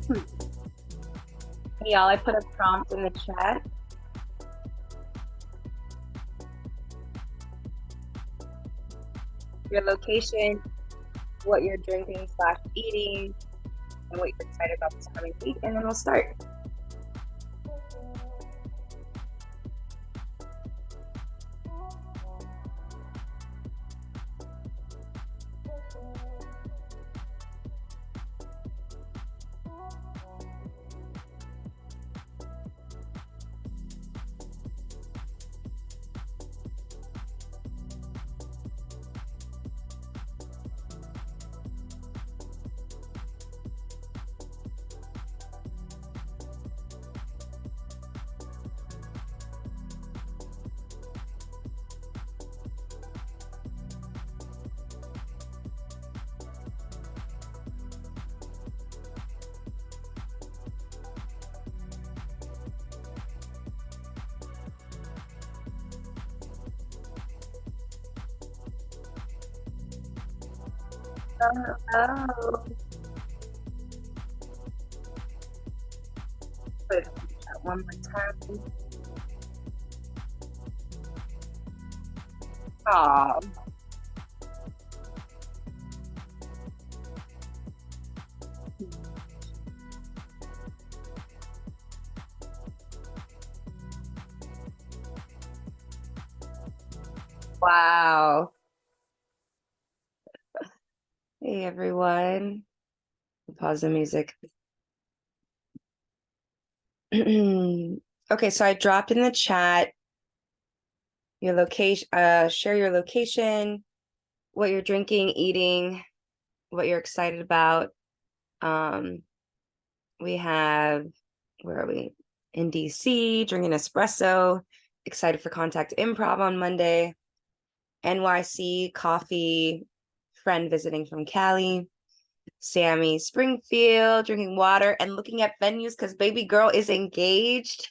Hey, y'all, I put a prompt in the chat. Your location, what you're drinking slash eating, and what you're excited about this coming week, and then we'll start. Hello. Put it in the chat one more time. Aw. Wow. Hey, everyone. Pause the music. Okay, so I dropped in the chat your location, share your location, what you're drinking, eating, what you're excited about. We have, where are we? In DC, drinking espresso, excited for Contact Improv on Monday. NYC, coffee, friend visiting from Cali. Sammy, Springfield, drinking water and looking at venues because baby girl is engaged.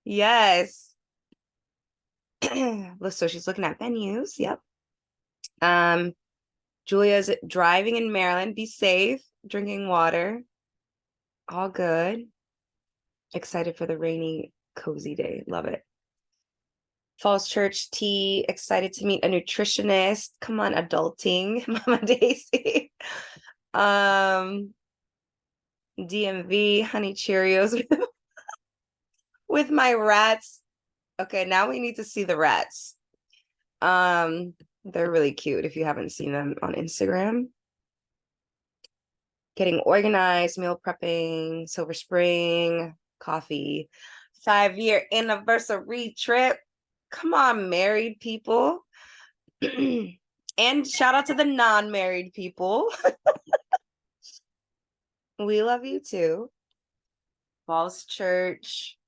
Yes. So she's looking at venues. Yep. Julia's driving in Maryland. Be safe, drinking water. All good. Excited for the rainy, cozy day. Love it. Falls Church tea. Excited to meet a nutritionist. Come on, adulting, Mama Daisy. DMV, honey Cheerios with my rats. Okay, now we need to see the rats. They're really cute if you haven't seen them on Instagram. Getting organized, meal prepping, Silver Spring, coffee, 5-year anniversary trip. Come on, married people. And shout out to the non-married people. We love you too. Falls Church.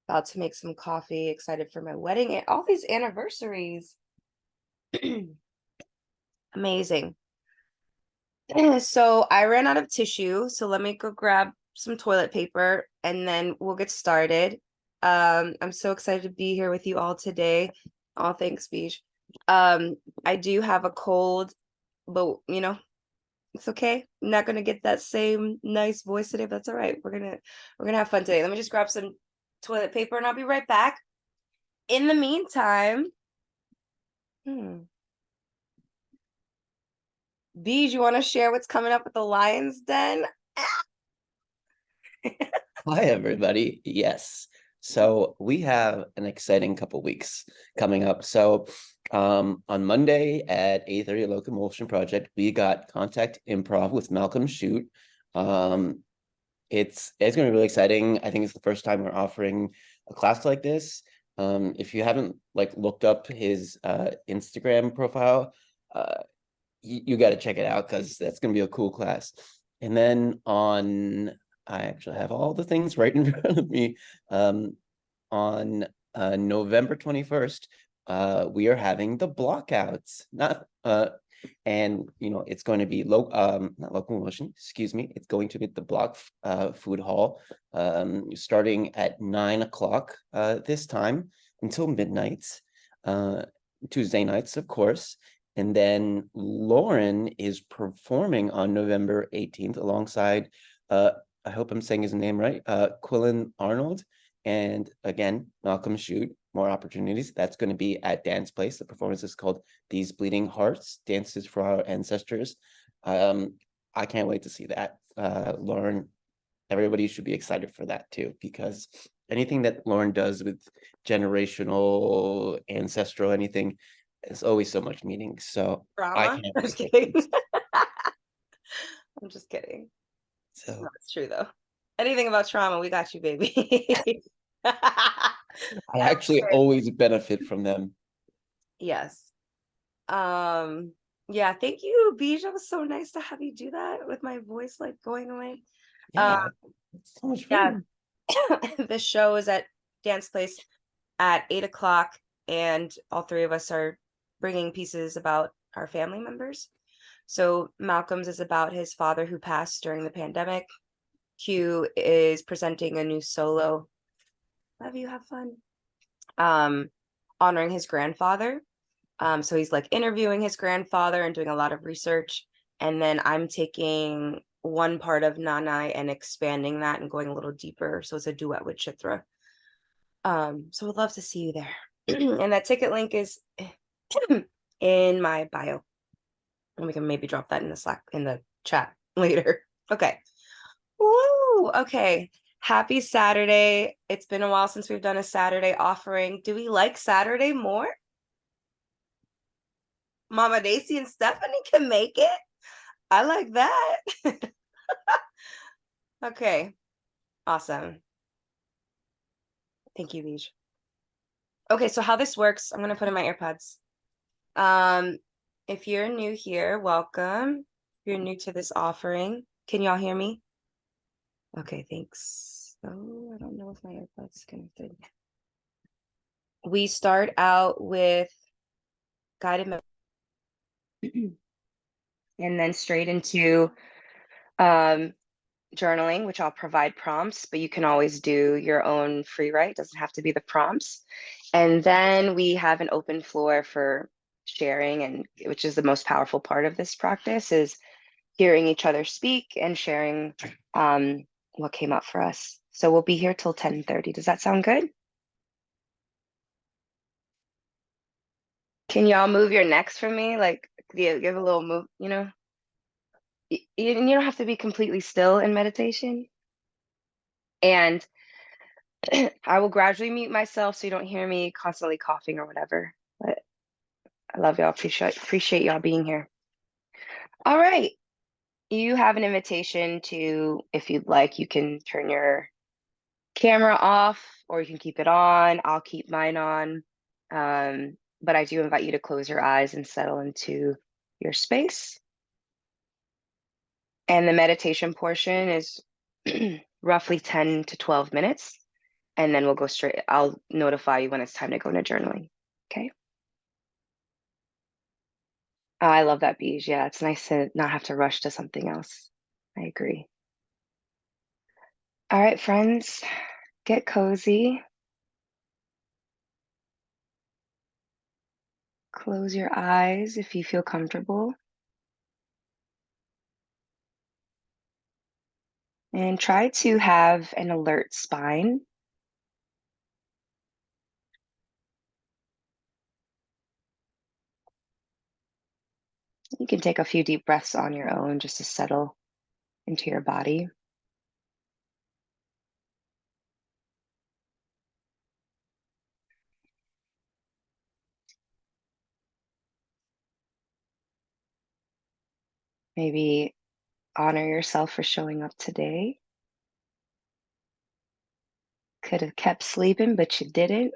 About to make some coffee. Excited for my wedding and all these anniversaries. Amazing. So I ran out of tissue, so let me go grab some toilet paper and then we'll get started. I'm so excited to be here with you all today. Oh, thanks, Beach. I do have a cold, but you know, it's okay. I'm not gonna get that same nice voice today, but that's all right. We're gonna have fun today. Let me just grab some toilet paper and I'll be right back. In the meantime, Bees, you want to share what's coming up with the Lion's Den? Hi, everybody. Yes. So we have an exciting couple weeks coming up. So on Monday at 8:30 Locomotion Project, we got Contact Improv with Malcolm Shute. It's going to be really exciting. I think it's the first time we're offering a class like this. If you haven't looked up his Instagram profile, you got to check it out because that's going to be a cool class. And then I actually have all the things right in front of me. On November 21st, we are having the blockouts. And it's going to be not Locomotion, excuse me. It's going to be the Block Food Hall, starting at 9 o'clock this time until midnight, Tuesday nights, of course. And then Lauren is performing on November 18th alongside, I hope I'm saying his name right, Quillen Arnold. And again, Malcolm Shoot, more opportunities. That's going to be at Dance Place. The performance is called These Bleeding Hearts, Dances for Our Ancestors. I can't wait to see that. Lauren, everybody should be excited for that too, because anything that Lauren does with generational, ancestral, anything, is always so much meaning. So I Drama. can't I'm wait just for kidding. this. I'm just kidding. No, So it's true though. Anything about trauma, we got you, baby. I actually Okay. always benefit from them. Yes. Um, yeah, thank you, Bijou. It was so nice to have you do that with my voice like going away. Um, Yeah, it's so much yeah, fun. the show is at Dance Place at 8 o'clock, and all three of us are bringing pieces about our family members. So Malcolm's is about his father who passed during the pandemic. Q is presenting a new solo. Love you, have fun. Um, honoring his grandfather. So he's like interviewing his grandfather and doing a lot of research. And then I'm taking one part of Nanai and expanding that and going a little deeper. So it's a duet with Chitra. So we'd love to see you there. And that ticket link is in my bio. And we can maybe drop that in the Slack in the chat later. Okay. Woo! Okay. Happy Saturday. It's been a while since we've done a Saturday offering. Do we like Saturday more? Mama Daisy and Stephanie can make it. I like that. Okay. Awesome. Thank you, Beej. Okay, so how this works, I'm gonna put in my AirPods. Um, if you're new here, welcome. If you're new to this offering, can y'all hear me? Okay, thanks. Oh, I don't know if my AirPods connected. We start out with guided and then straight into journaling, which I'll provide prompts, but you can always do your own free write. It doesn't have to be the prompts. And then we have an open floor for sharing, and which is the most powerful part of this practice is hearing each other speak and sharing what came up for us. So we'll be here till 10:30. Does that sound good? Can y'all move your necks for me? Like give a little move, you know? You don't have to be completely still in meditation. And I will gradually mute myself so you don't hear me constantly coughing or whatever. But I love y'all. Appreciate y'all being here. All right. You have an invitation to, if you'd like, you can turn your camera off or you can keep it on. I'll keep mine on. But I do invite you to close your eyes and settle into your space. And the meditation portion is roughly 10 to 12 minutes. And then we'll go straight. I'll notify you when it's time to go into journaling. Okay. Oh, I love that, Beige. Yeah, it's nice to not have to rush to something else. I agree. All right, friends, get cozy. Close your eyes if you feel comfortable. And try to have an alert spine. You can take a few deep breaths on your own just to settle into your body. Maybe honor yourself for showing up today. Could have kept sleeping, but you didn't.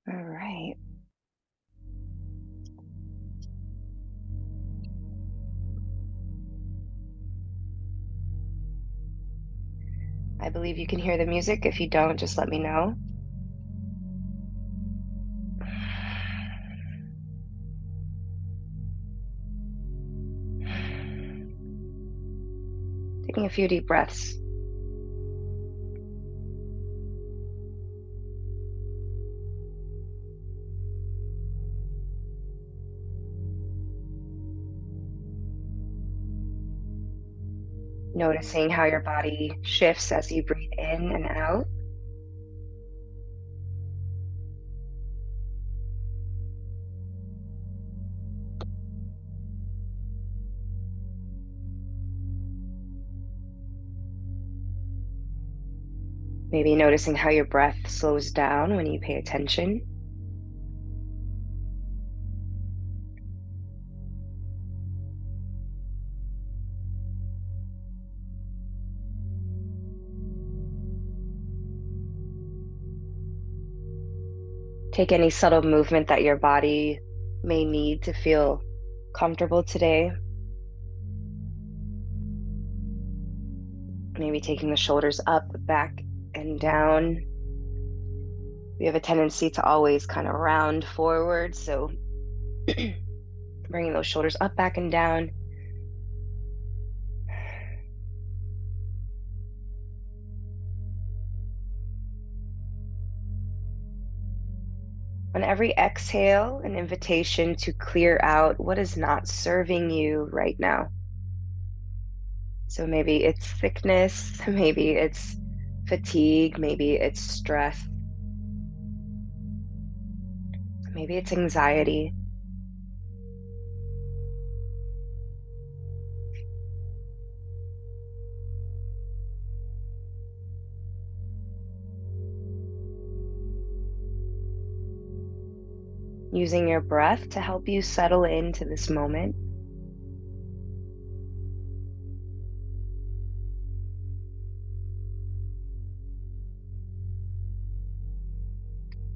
All right. I believe you can hear the music. If you don't, just let me know. Taking a few deep breaths. Noticing how your body shifts as you breathe in and out. Maybe noticing how your breath slows down when you pay attention. Take any subtle movement that your body may need to feel comfortable today. Maybe taking the shoulders up, back, and down. We have a tendency to always kind of round forward, so bringing those shoulders up, back, and down. On every exhale, an invitation to clear out what is not serving you right now. So maybe it's sickness, maybe it's fatigue, maybe it's stress, maybe it's anxiety. Using your breath to help you settle into this moment.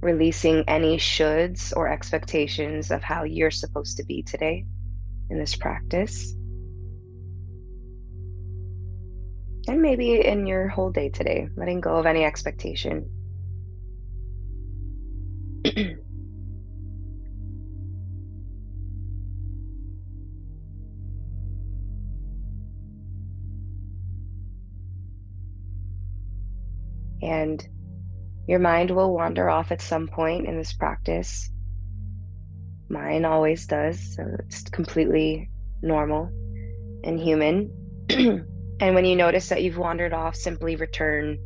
Releasing any shoulds or expectations of how you're supposed to be today in this practice. And maybe in your whole day today, letting go of any expectation. And your mind will wander off at some point in this practice. Mine always does, so it's completely normal and human. And when you notice that you've wandered off, simply return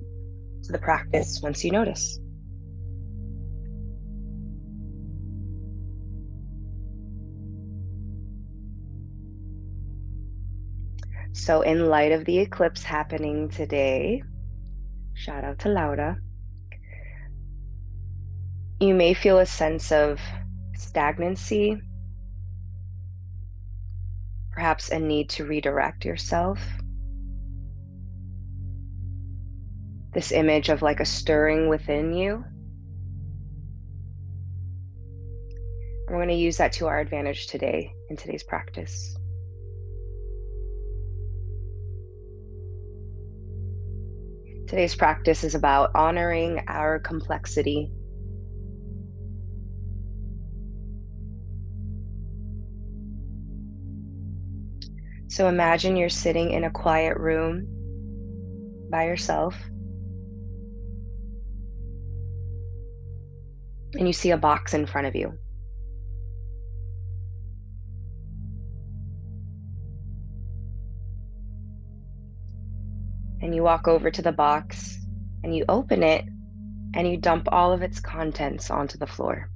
to the practice once you notice. So, in light of the eclipse happening today, shout out to Laura, you may feel a sense of stagnancy, perhaps a need to redirect yourself. This image of like a stirring within you. We're going to use that to our advantage today in today's practice. Today's practice is about honoring our complexity. So imagine you're sitting in a quiet room by yourself, and you see a box in front of you. And you walk over to the box and you open it and you dump all of its contents onto the floor.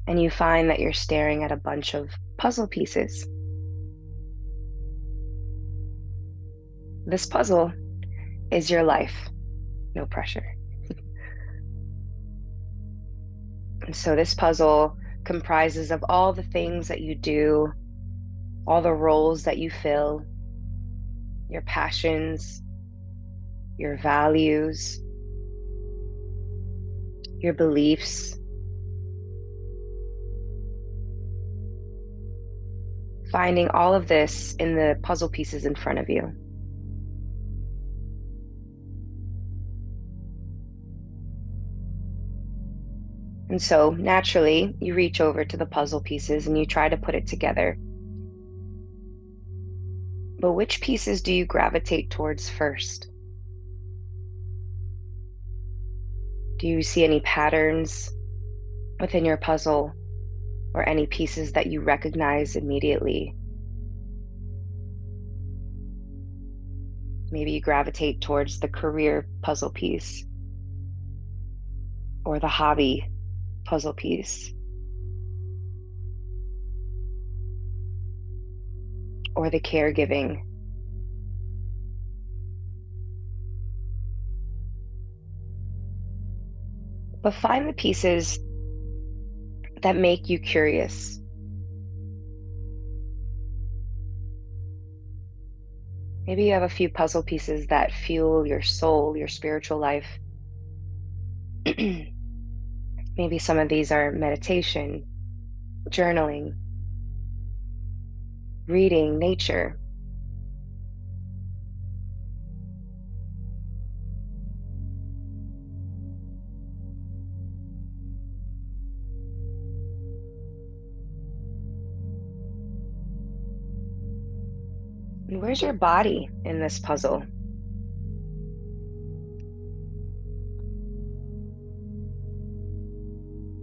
And you find that you're staring at a bunch of puzzle pieces. This puzzle is your life, no pressure. And so this puzzle comprises of all the things that you do, all the roles that you fill, your passions, your values, your beliefs. Finding all of this in the puzzle pieces in front of you. And so naturally, you reach over to the puzzle pieces and you try to put it together. But which pieces do you gravitate towards first? Do you see any patterns within your puzzle or any pieces that you recognize immediately? Maybe you gravitate towards the career puzzle piece or the hobby puzzle piece or the caregiving. But find the pieces that make you curious. Maybe you have a few puzzle pieces that fuel your soul, your spiritual life. Maybe some of these are meditation, journaling, reading, nature. And where's your body in this puzzle?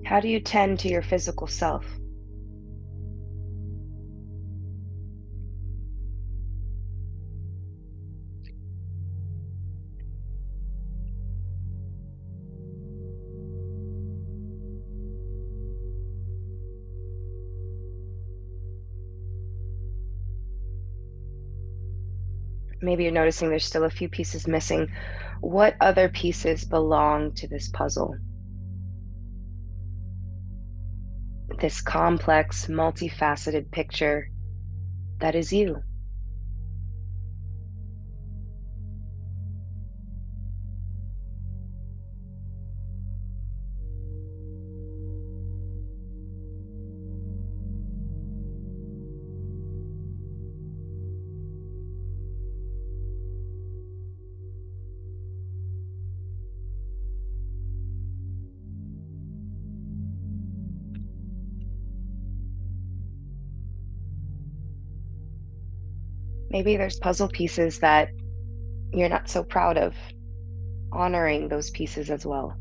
How do you tend to your physical self? Maybe you're noticing there's still a few pieces missing. What other pieces belong to this puzzle? This complex, multifaceted picture that is you. Maybe there's puzzle pieces that you're not so proud of, honoring those pieces as well.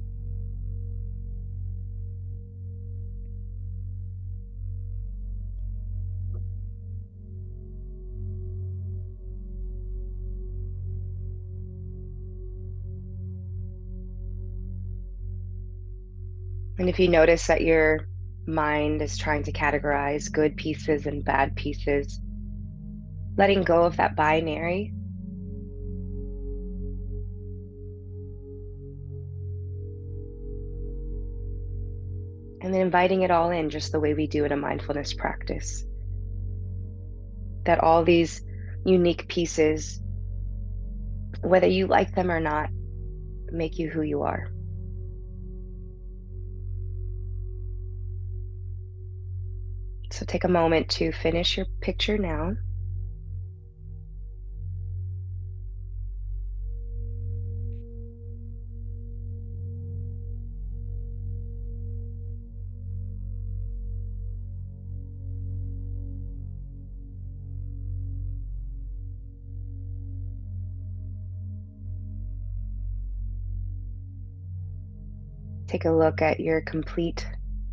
And if you notice that your mind is trying to categorize good pieces and bad pieces, letting go of that binary and then inviting it all in just the way we do in a mindfulness practice. That all these unique pieces, whether you like them or not, make you who you are. So take a moment to finish your picture now. Take a look at your complete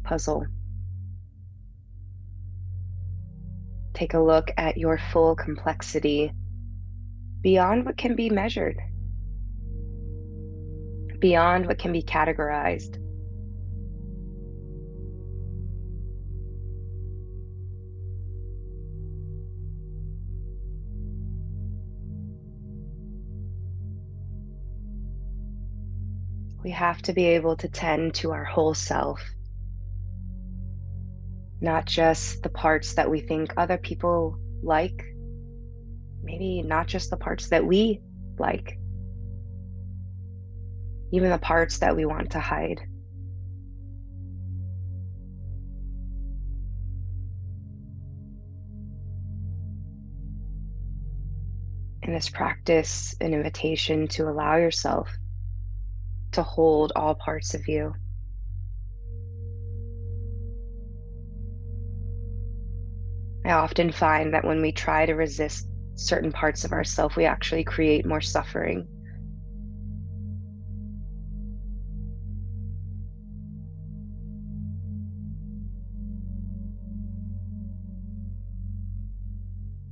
puzzle. Take a look at your full complexity beyond what can be measured, beyond what can be categorized. We have to be able to tend to our whole self, not just the parts that we think other people like, maybe not just the parts that we like, even the parts that we want to hide. In this practice, an invitation to allow yourself to hold all parts of you. I often find that when we try to resist certain parts of ourselves, we actually create more suffering.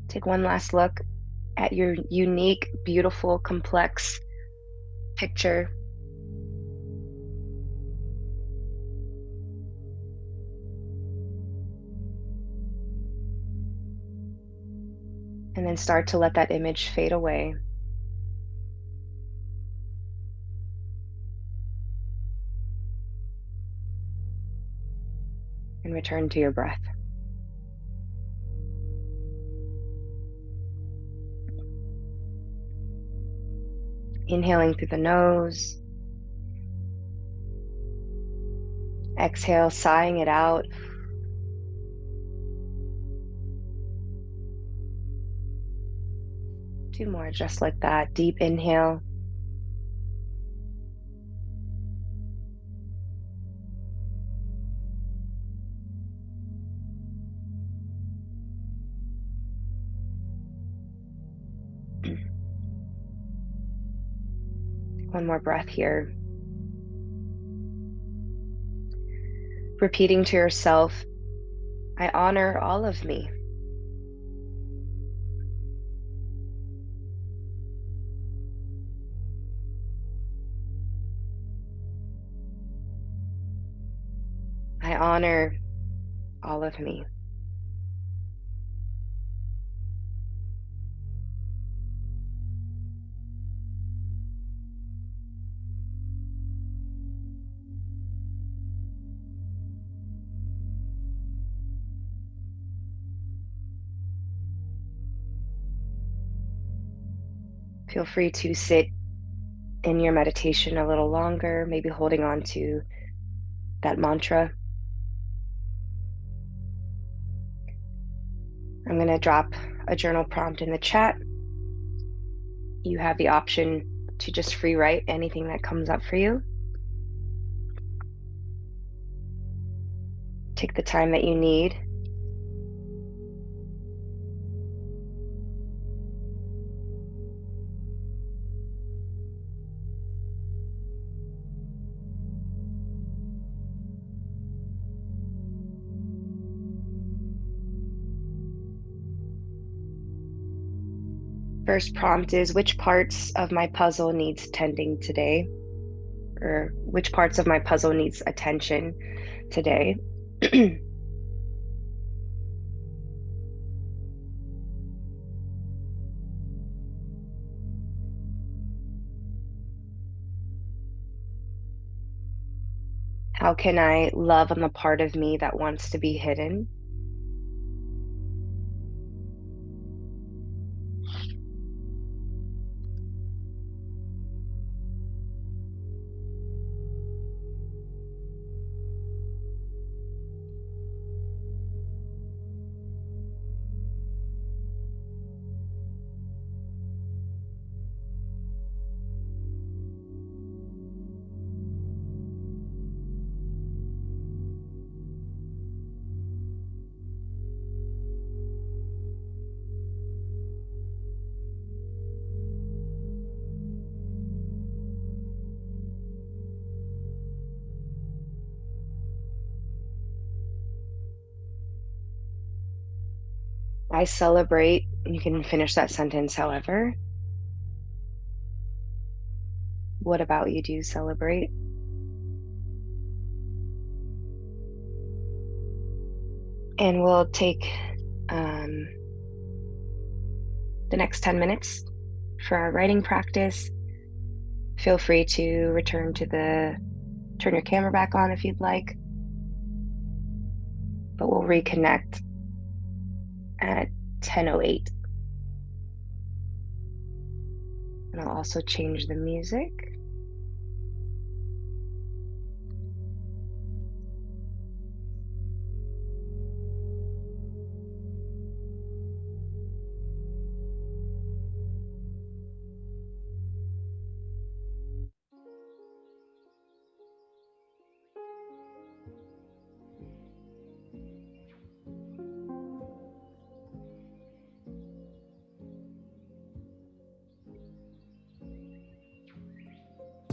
Take one last look at your unique, beautiful, complex picture. And then start to let that image fade away. And return to your breath. Inhaling through the nose. Exhale, sighing it out. Two more just like that. Deep inhale. One more breath here. Repeating to yourself, I honor all of me. I honor all of me. Feel free to sit in your meditation a little longer, maybe holding on to that mantra. I'm going to drop a journal prompt in the chat. You have the option to just free write anything that comes up for you. Take the time that you need. First prompt is, which parts of my puzzle needs tending today? Or which parts of my puzzle needs attention today? How can I love on the part of me that wants to be hidden? I celebrate, you can finish that sentence however. What about you? Do you celebrate? And we'll take the next 10 minutes for our writing practice. Feel free to turn your camera back on if you'd like, but we'll reconnect at 10:08. And I'll also change the music.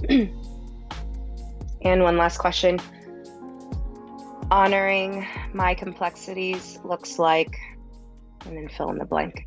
And one last question. Honoring my complexities looks like, and then fill in the blank.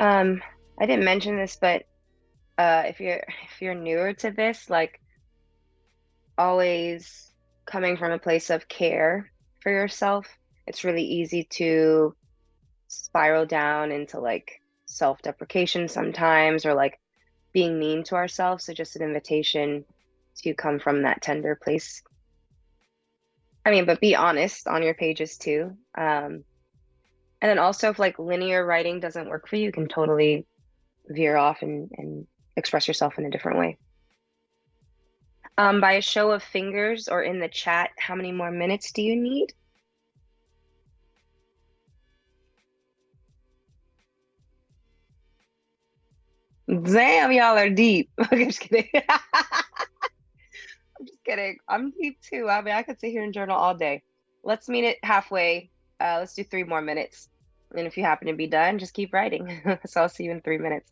Um, I didn't mention this, but if you're newer to this, like always coming from a place of care for yourself, it's really easy to spiral down into like self-deprecation sometimes or like being mean to ourselves. So just an invitation to come from that tender place. I mean, but be honest on your pages too. And then also if like linear writing doesn't work for you, you can totally veer off and express yourself in a different way. By a show of fingers or in the chat, how many more minutes do you need? Damn, y'all are deep. I'm just kidding. I'm just kidding. I'm deep too. I mean, I could sit here and journal all day. Let's meet it halfway. Let's do 3 more minutes. And if you happen to be done, just keep writing. So I'll see you in 3 minutes.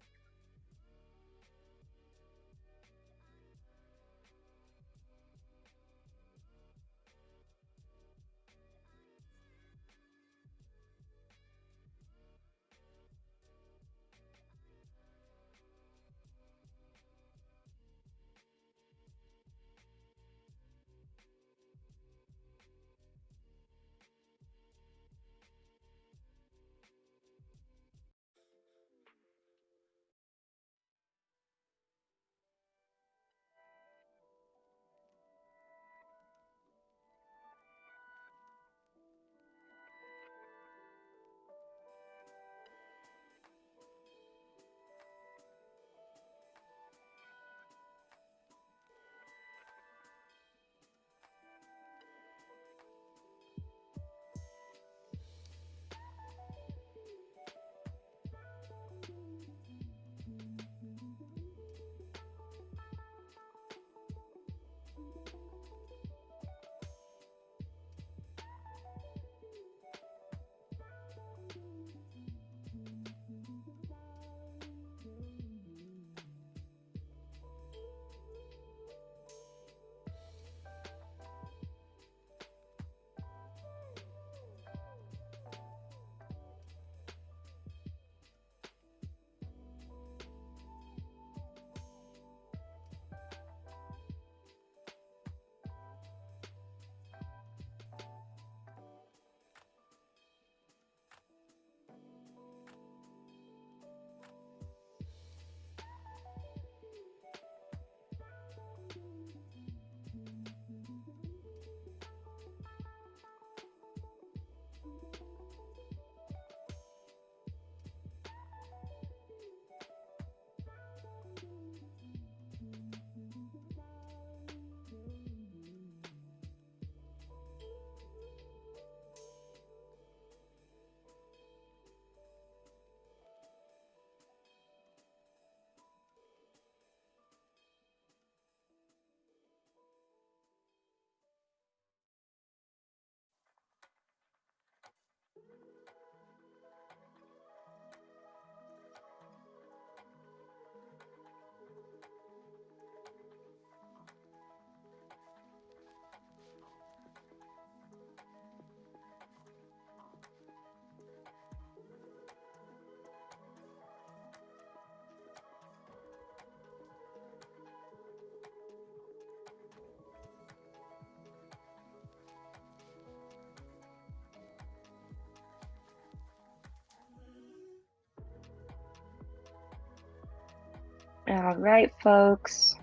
All right, folks.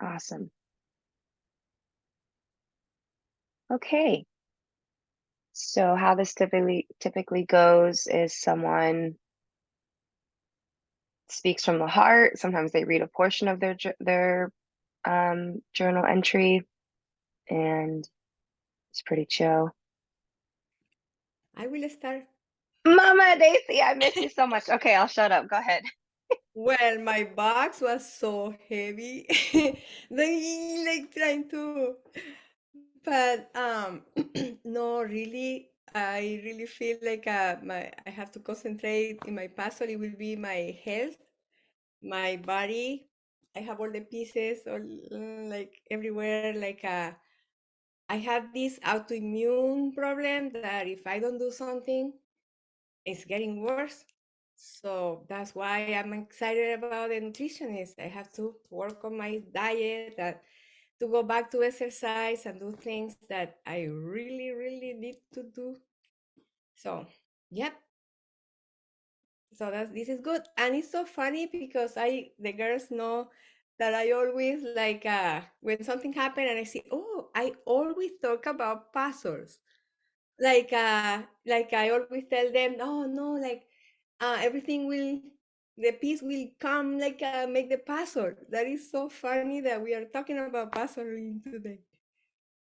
Awesome. Okay. So how this typically goes is someone speaks from the heart. Sometimes they read a portion of their journal entry, and it's pretty chill. I will start. Mama Daisy, I miss you so much. Okay, I'll shut up. Go ahead. Well, my box was so heavy. Then like trying to, but no, really, I really feel like I have to concentrate in my puzzle. It will be my health, my body. I have all the pieces all like everywhere, like I have this autoimmune problem that if I don't do something, it's getting worse. So that's why I'm excited about the nutritionist. I have to work on my diet, that to go back to exercise and do things that I really, really need to do. So, yep. So that's this is good. And it's so funny because the girls know that I always like when something happened and I see, oh, I always talk about puzzles. Like I always tell them, oh no, like everything will the piece will come like make the puzzle. That is so funny that we are talking about puzzling today.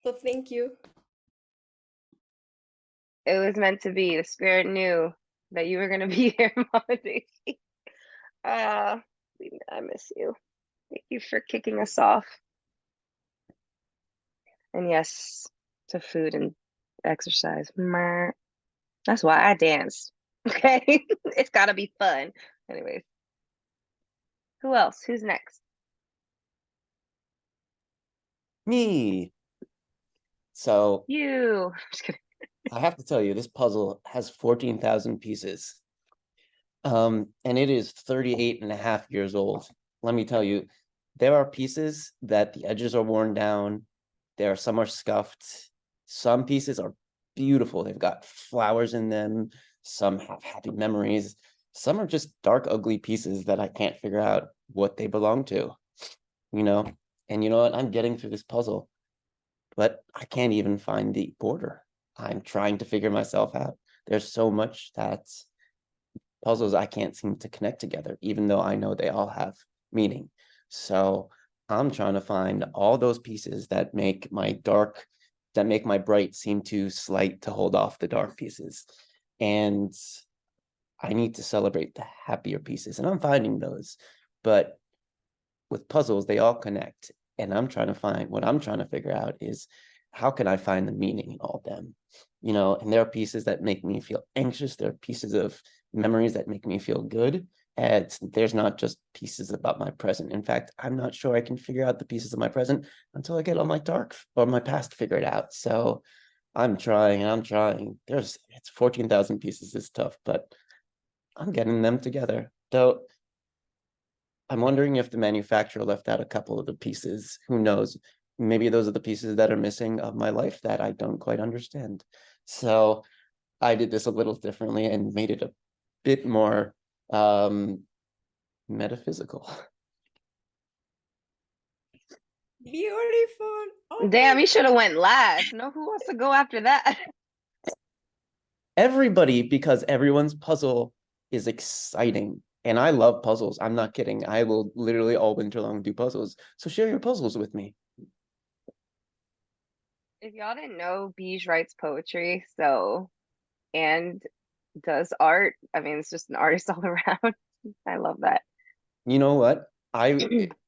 So thank you. It was meant to be. The spirit knew that you were gonna be here, Mama Daisy. Uh, I miss you. Thank you for kicking us off. And yes, to food and exercise. Meh. That's why I dance. Okay, it's gotta be fun. Anyways, who else? Who's next? Me. So You. Just kidding. I have to tell you, this puzzle has 14,000 pieces. And it is 38 and a half years old. Let me tell you, there are pieces that the edges are worn down. Some are scuffed. Some pieces are beautiful. They've got flowers in them. Some have happy memories. Some are just dark, ugly pieces that I can't figure out what they belong to, you know? And you know what? I'm getting through this puzzle, but I can't even find the border. I'm trying to figure myself out. There's so much that's puzzles I can't seem to connect together, even though I know they all have meaning. So I'm trying to find all those pieces that make my bright seem too slight to hold off the dark pieces. And I need to celebrate the happier pieces, and I'm finding those. But with puzzles, they all connect. And what I'm trying to figure out is how can I find the meaning in all of them? And there are pieces that make me feel anxious. There are pieces of memories that make me feel good. And there's not just pieces about my present. In fact, I'm not sure I can figure out the pieces of my present until I get all my past figured out. So I'm trying and I'm trying. It's 14,000 pieces is tough, but I'm getting them together. Though I'm wondering if the manufacturer left out a couple of the pieces. Who knows? Maybe those are the pieces that are missing of my life that I don't quite understand. So I did this a little differently and made it a bit more metaphysical. Beautiful. Oh Damn, my you should have went last. No, who wants to go after that? Everybody, because everyone's puzzle is exciting. And I love puzzles. I'm not kidding. I will literally all winter long do puzzles. So share your puzzles with me. If y'all didn't know, Beige writes poetry, and does art. I mean, it's just an artist all around. I love that. You know what?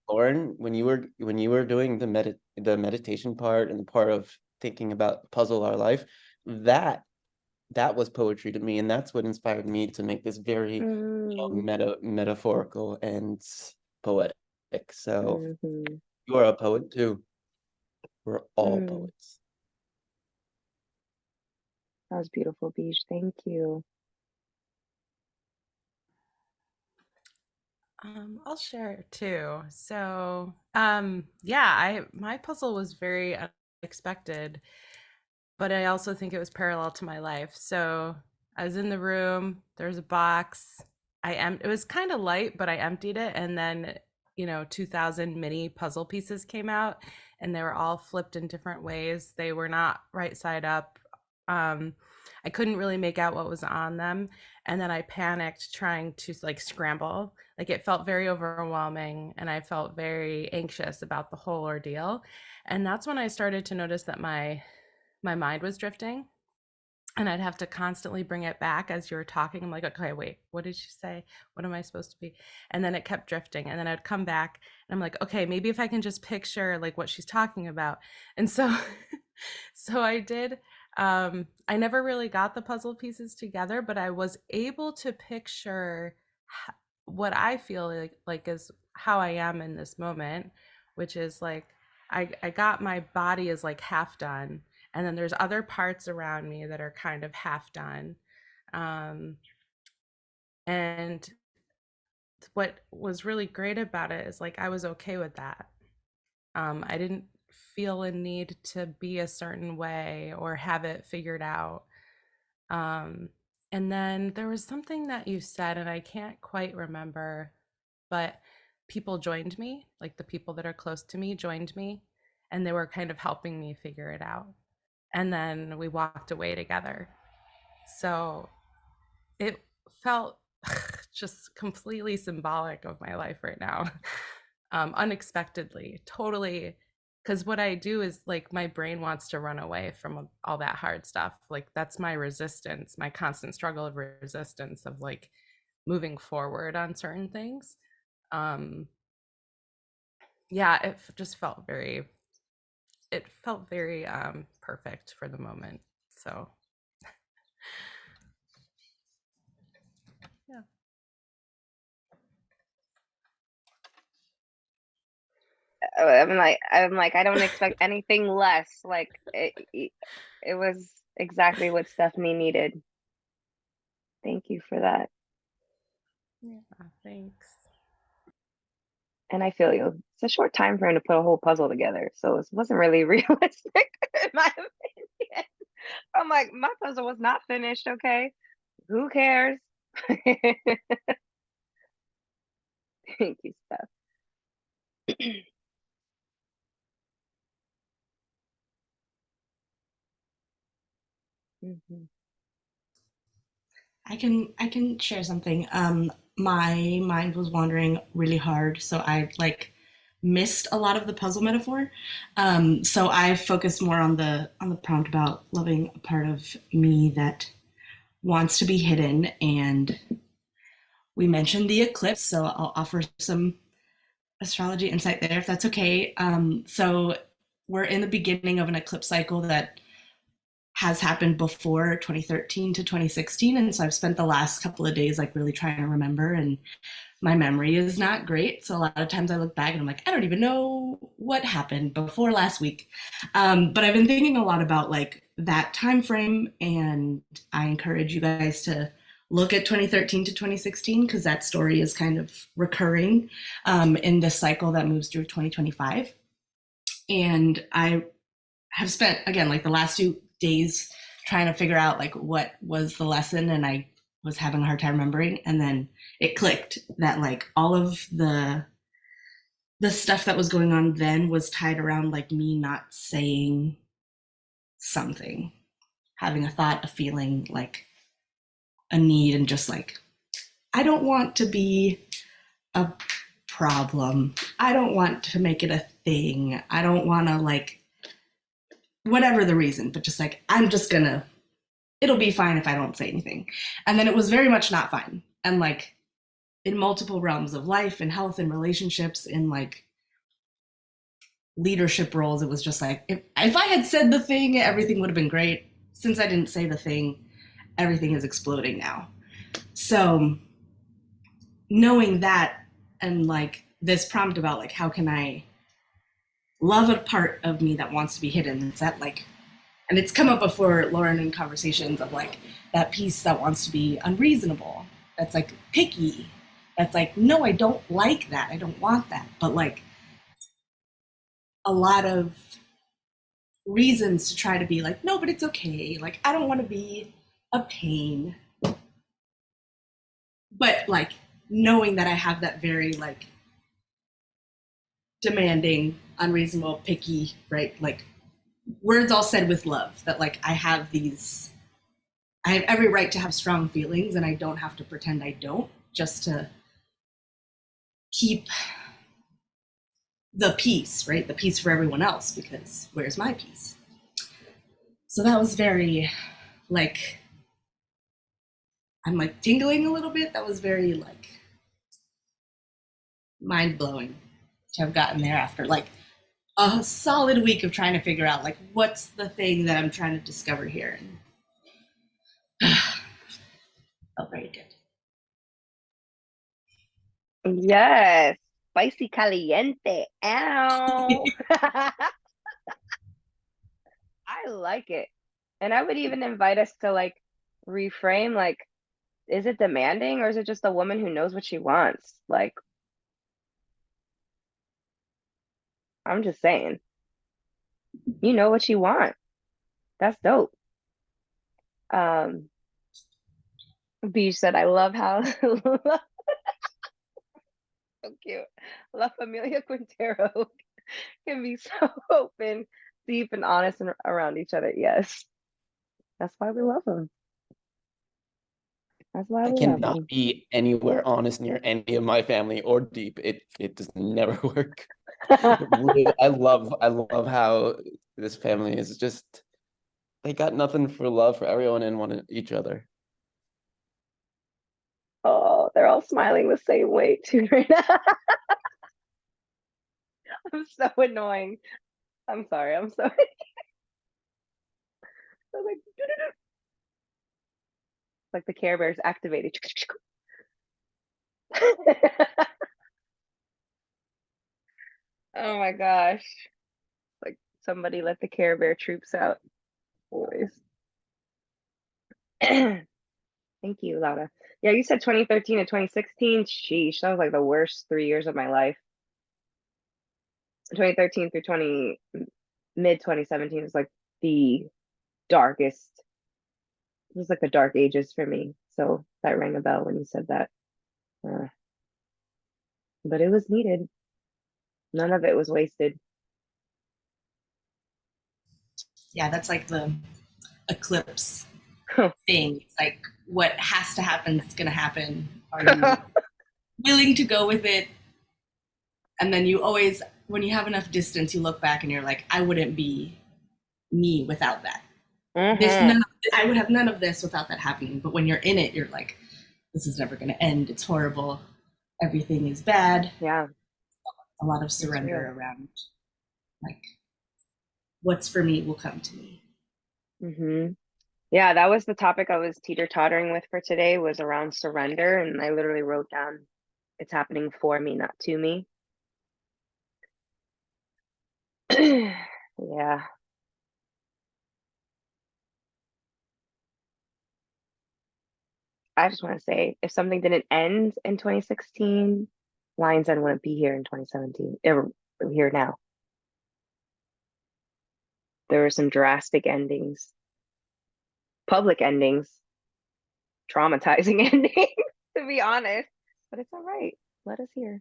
Lauren, when you were doing the meditation part and the part of thinking about puzzle our life, that that was poetry to me, and that's what inspired me to make this very Mm, metaphorical and poetic. So mhm, you are a poet too. We're all mm. poets. That was beautiful, Beige. Thank you. I'll share too. So, yeah, my puzzle was very unexpected, but I also think it was parallel to my life. So, I was in the room, there's a box. It was kind of light, but I emptied it, and then 2,000 mini puzzle pieces came out, and they were all flipped in different ways. They were not right side up. Um, I couldn't really make out what was on them, and then I panicked trying to like scramble. Like it felt very overwhelming, and I felt very anxious about the whole ordeal. And that's when I started to notice that my mind was drifting, and I'd have to constantly bring it back as you were talking. I'm like, okay, wait, what did she say? What am I supposed to be? And then it kept drifting, and then I'd come back and I'm like, okay, maybe if I can just picture like what she's talking about. And so so I did. I never really got the puzzle pieces together, but I was able to picture what I feel like is how I am in this moment, which is like I got my body is like half done, and then there's other parts around me that are kind of half done. Um, and what was really great about it is like I was okay with that. I didn't feel a need to be a certain way or have it figured out. Um, and then there was something that you said, and I can't quite remember, but people joined me, like the people that are close to me joined me, and they were kind of helping me figure it out. And then we walked away together. So it felt just completely symbolic of my life right now. Unexpectedly, totally. Because what I do is like my brain wants to run away from all that hard stuff. Like that's my resistance, my constant struggle of resistance of like moving forward on certain things. Um, yeah, just felt very, it felt very perfect for the moment. So yeah. I'm like, I don't expect anything less. Like it was exactly what Stephanie needed. Thank you for that. Yeah, thanks. And I feel you. It's a short time for him to put a whole puzzle together, so it wasn't really realistic in my opinion. I'm like, my puzzle was not finished. Okay, who cares? Thank you, Steph. Mhm. I can share something. My mind was wandering really hard, so I like missed a lot of the puzzle metaphor. So I focused more on the prompt about loving a part of me that wants to be hidden, and we mentioned the eclipse, so I'll offer some astrology insight there if that's okay. So we're in the beginning of an eclipse cycle that has happened before 2013 to 2016, and so I've spent the last couple of days like really trying to remember, and my memory is not great, so a lot of times I look back and I'm like, I don't even know what happened before last week. But I've been thinking a lot about like that time frame, and I encourage you guys to look at 2013 to 2016 because that story is kind of recurring in this cycle that moves through 2025. And I have spent again like the last 2 days trying to figure out like what was the lesson, and I was having a hard time remembering, and then it clicked that like all of the stuff that was going on then was tied around like me not saying something, having a thought, a feeling, like a need, and just like I don't want to be a problem, I don't want to make it a thing, I don't want to like whatever the reason, but just like I'm just gonna, it'll be fine if I don't say anything. And then it was very much not fine. And like in multiple realms of life and health and relationships, in like leadership roles, it was just like if I had said the thing, everything would have been great. Since I didn't say the thing, everything is exploding now. So knowing that, and like this prompt about like how can I love a part of me that wants to be hidden, it's that like, and it's come up before, Lauren, in conversations of like that piece that wants to be unreasonable, that's like picky, that's like, no, I don't like that, I don't want that, but like a lot of reasons to try to be like, no, but it's okay, like I don't want to be a pain, but like knowing that I have that very like demanding, unreasonable, picky, right, like words all said with love, that like I have these, I have every right to have strong feelings, and I don't have to pretend I don't, just to keep the peace, right? The peace for everyone else, because where's my peace? So that was very like, I'm like tingling a little bit. That was very like mind blowing to have gotten there after like a solid week of trying to figure out like what's the thing that I'm trying to discover here. And felt very good. Yes. spicy caliente. Ow. I like it. And I would even invite us to like reframe like, is it demanding or is it just a woman who knows what she wants? Like, I'm just saying, you know what you want. That's dope. B said, I love how so cute. La Familia Quintero can be so open, deep, and honest and around each other. Yes. That's why we love them. That's why I we love cannot them. be anywhere honest near any of my family or deep. It just never work. Really, I love how this family is just, they got nothing for love for everyone and one each other. Oh, they're all smiling the same way too right now. I'm so annoying. I'm sorry. I'm sorry. I'm like the Care Bears activated. Oh my gosh. Like somebody let the Care Bear troops out. Boys. Thank you, Laura. Yeah, you said 2013 and 2016. Sheesh, that was like the worst 3 years of my life. 2013 through 20 mid 2017 was like the darkest. It was like the dark ages for me. So that rang a bell when you said that. But it was needed. None of it was wasted. Yeah, that's like the eclipse thing. It's like what has to happen is going to happen. Are you willing to go with it? And then you always, when you have enough distance, you look back and you're like, I wouldn't be me without that. I would have none of this without that happening. But when you're in it, you're like, this is never going to end. It's horrible. Everything is bad. Yeah. A lot of surrender around, like, what's for me will come to me. Yeah, that was the topic I was teeter-tottering with for today, was around surrender. And I literally wrote down, it's happening for me, not to me. Yeah. I just want to say, if something didn't end in 2016, Lion's End wouldn't be here in 2017. Here now. There were some drastic endings, public endings, traumatizing endings, to be honest. But it's all right. Let us hear.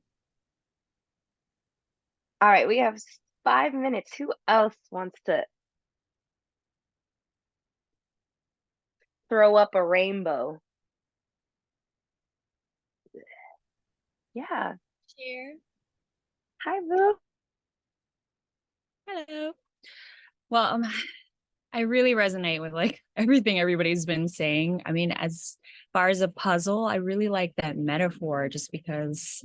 All right, we have 5 minutes. Who else wants to throw up a rainbow? Yeah. Share. Hi, Boo. Hello. Well, I really resonate with like everything everybody's been saying. I mean, as far as a puzzle, I really like that metaphor just because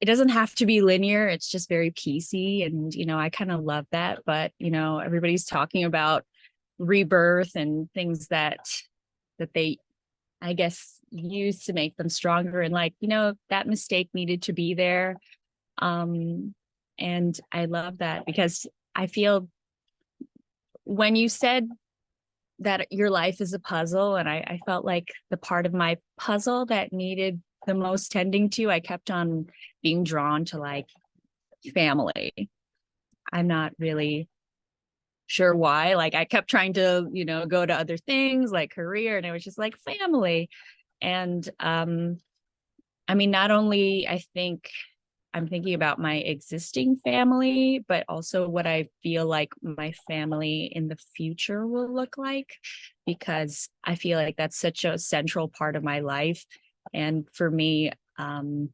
it doesn't have to be linear. It's just very piecey. And, I kind of love that. But, everybody's talking about rebirth and things that they, I guess, use to make them stronger. And like, that mistake needed to be there. And I love that because I feel when you said that your life is a puzzle, and I felt like the part of my puzzle that needed the most tending to, I kept on being drawn to like family. I'm not really sure why. Like I kept trying to, go to other things like career, and it was just like family. And I mean, not only I think I'm thinking about my existing family, but also what I feel like my family in the future will look like, because I feel like that's such a central part of my life. And for me, and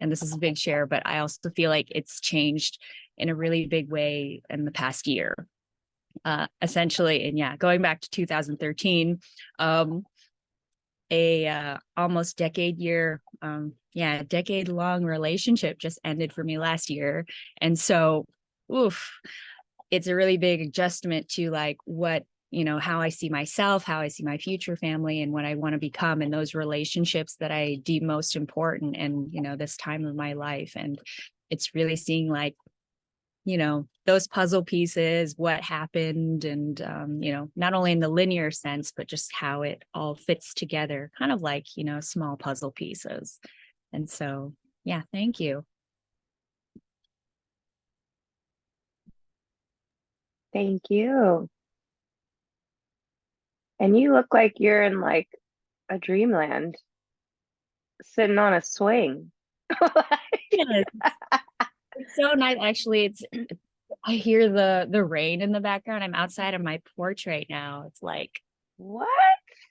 this is a big share, but I also feel like it's changed in a really big way in the past year. Essentially, and yeah, going back to 2013, a almost decade long relationship just ended for me last year. And so it's a really big adjustment to like what, how I see myself, how I see my future family, and what I want to become, and those relationships that I deem most important and this time of my life. And it's really seeing like, you know, those puzzle pieces, what happened, and you know, not only in the linear sense, but just how it all fits together, kind of like, you know, small puzzle pieces. And so, yeah, thank you. Thank you. And you look like you're in like a dreamland, sitting on a swing. Yes, it's so nice. Actually, I hear the rain in the background. I'm outside of my porch right now. It's like What?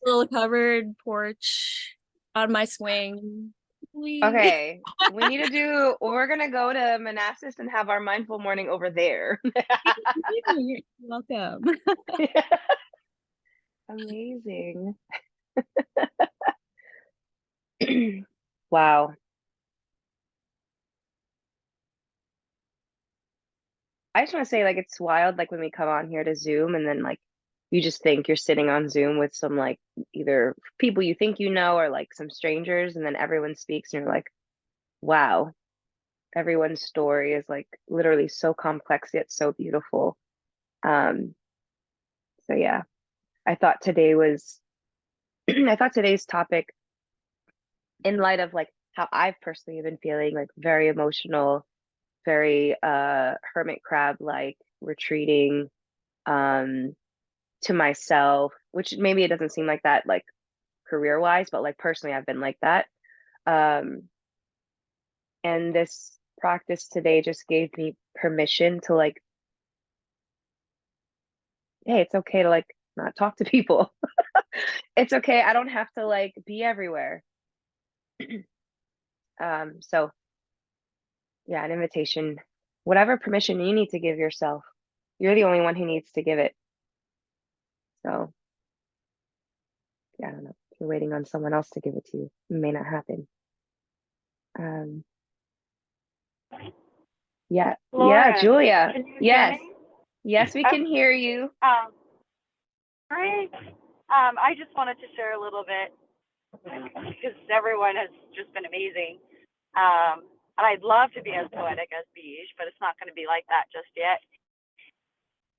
a little covered porch on my swing. Okay, we need to do, we're gonna go to Manassas and have our mindful morning over there. You're welcome. Amazing. Wow. I just want to say, like, it's wild, like, when we come on here to Zoom and then, like, you just think you're sitting on Zoom with some, like, either people you think you know or, like, some strangers, and then everyone speaks, and you're like, wow, everyone's story is, like, literally so complex yet so beautiful. So, yeah, I thought today was, I thought today's topic, in light of, like, how I've personally been feeling, like, very emotional, very hermit crab like, retreating to myself, which maybe it doesn't seem like that, like, career wise, but like personally I've been like that. um and this practice today just gave me permission to, like, hey, it's okay to, like, not talk to people. It's okay, I don't have to, like, be everywhere. So yeah, an invitation, whatever permission you need to give yourself, you're the only one who needs to give it. So yeah, I don't know, if you're waiting on someone else to give it to you, it may not happen. um yeah, yeah, Lauren, Julia, can you hear yes, me? yes, we can hear you. Um, great. I just wanted to share a little bit because everyone has just been amazing. And I'd love to be as poetic as Beige, but it's not going to be like that just yet.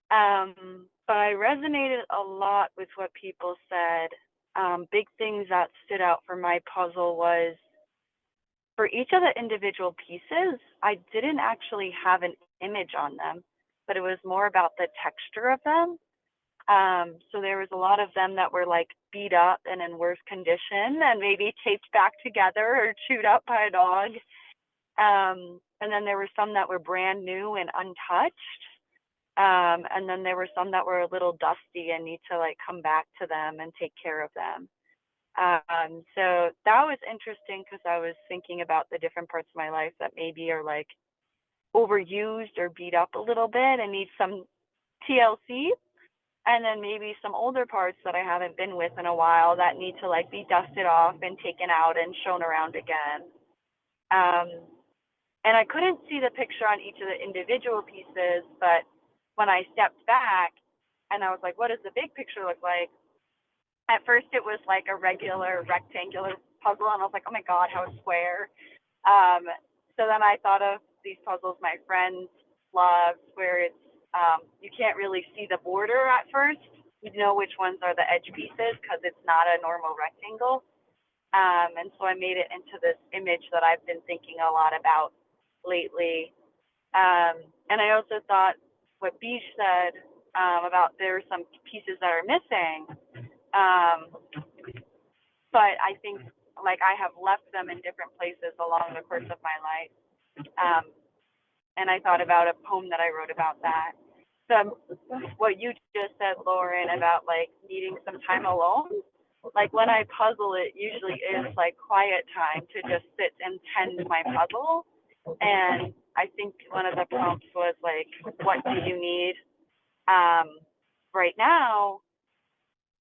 But I resonated a lot with what people said. Big things that stood out for my puzzle was for each of the individual pieces, I didn't actually have an image on them, but it was more about the texture of them. So there was a lot of them that were like beat up and in worse condition and maybe taped back together or chewed up by a dog. And then there were some that were brand new and untouched. And then there were some that were a little dusty and need to like come back to them and take care of them. So that was interesting because I was thinking about the different parts of my life that maybe are like overused or beat up a little bit and need some TLC. And then maybe some older parts that I haven't been with in a while that need to like be dusted off and taken out and shown around again. And I couldn't see the picture on each of the individual pieces, but when I stepped back and I was like, what does the big picture look like? At first it was like a regular rectangular puzzle and I was like, oh my God, how square. So then I thought of these puzzles my friends love where it's, you can't really see the border at first. You know which ones are the edge pieces because it's not a normal rectangle. And so I made it into this image that I've been thinking a lot about lately. And I also thought what Beige said about there are some pieces that are missing. But I think like I have left them in different places along the course of my life. And I thought about a poem that I wrote about that. So what you just said, Lauren, about like needing some time alone, like when I puzzle, it usually is like quiet time to just sit and tend my puzzle. And I think one of the prompts was like, what do you need right now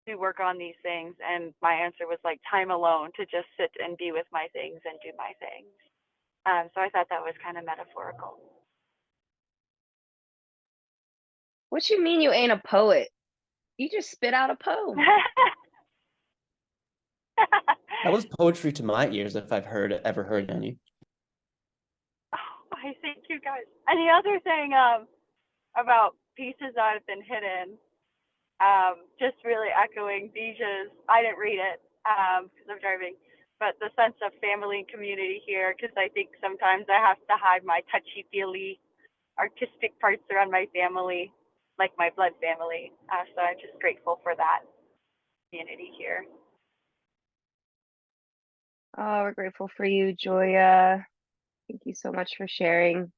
to work on these things? And my answer was like time alone to just sit and be with my things and do my things. So I thought that was kind of metaphorical. What you mean you ain't a poet? You just spit out a poem. That was poetry to my ears if I've ever heard any. Oh, I thank you guys. And the other thing about pieces that have been hidden, just really echoing Bijah's, I didn't read it because I'm driving, but the sense of family and community here, because I think sometimes I have to hide my touchy-feely artistic parts around my family, like my blood family. So I'm just grateful for that community here. Oh, we're grateful for you, Joya. Thank you so much for sharing.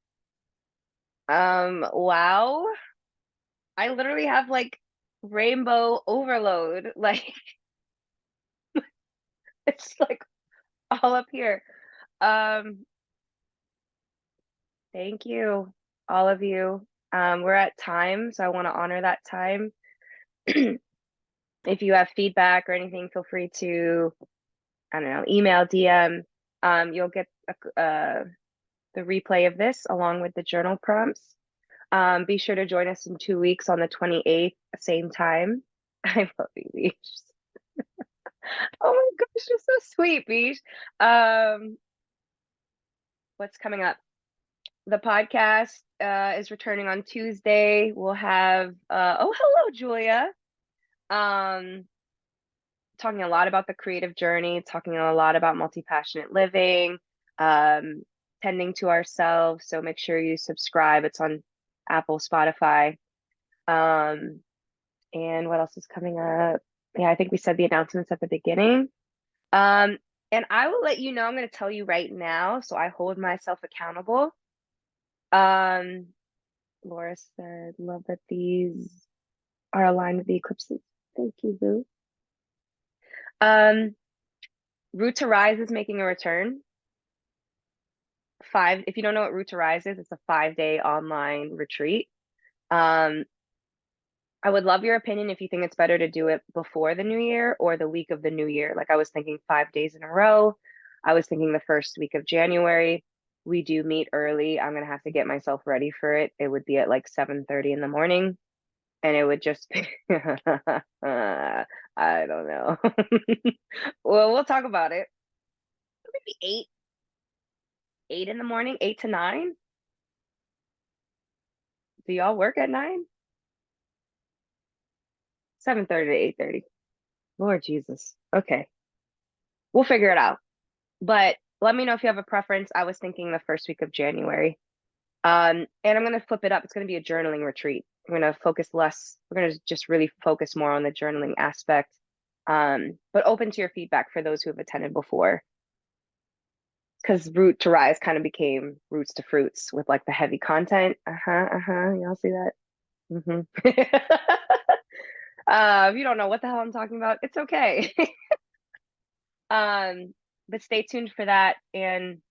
Wow. I literally have like rainbow overload. Like it's like all up here. Thank you, all of you. We're at time, so I want to honor that time. If you have feedback or anything, feel free to, I don't know, email, DM. You'll get the replay of this along with the journal prompts. Be sure to join us in 2 weeks on the 28th, same time. I love you, Beach. Oh my gosh, you're so sweet, Beach. What's coming up? The podcast is returning on Tuesday. We'll have oh, hello, Julia. Talking a lot about the creative journey, talking a lot about multi-passionate living, tending to ourselves. So make sure you subscribe. It's on Apple, Spotify. And what else is coming up? Yeah, I think we said the announcements at the beginning. And I will let you know, I'm going to tell you right now, so I hold myself accountable. Laura said, love that these are aligned with the eclipses. Thank you, Boo. Root to Rise is making a return. If you don't know what Root to Rise is, it's a 5-day online retreat. I would love your opinion if you think it's better to do it before the new year or the week of the new year. Like I was thinking 5 days in a row. I was thinking the first week of January. We do meet early. I'm gonna have to get myself ready for it. It would be at like 7:30 in the morning. And it would just be I don't know. Well, we'll talk about it. Maybe 8 in the morning, 8 to 9. Do y'all work at 9? 7:30 to 8:30. Lord Jesus. Okay. We'll figure it out. But let me know if you have a preference. I was thinking the first week of January. And I'm going to flip it up. It's going to be a journaling retreat. We're going to focus less. We're going to just really focus more on the journaling aspect. But open to your feedback for those who have attended before. Because Root to Rise kind of became Roots to Fruits with like the heavy content. Y'all see that? If you don't know what the hell I'm talking about, it's okay. But stay tuned for that, and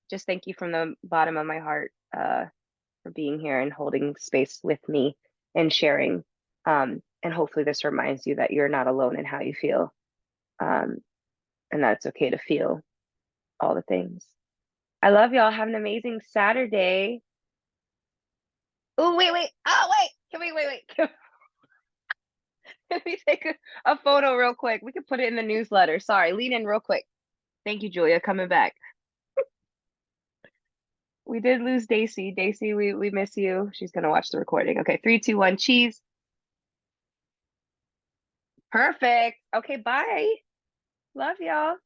just thank you from the bottom of my heart for being here and holding space with me and sharing. And hopefully this reminds you that you're not alone in how you feel, and that it's okay to feel all the things. I love y'all. Have an amazing Saturday. Oh, wait. Oh, wait. Can we wait? Can we take a photo real quick? We could put it in the newsletter. Sorry, lean in real quick. Thank you, Julia, coming back. We did lose Daisy. Daisy, we miss you. She's gonna watch the recording. Okay, 3, 2, 1, cheese. Perfect. Okay, bye. Love y'all.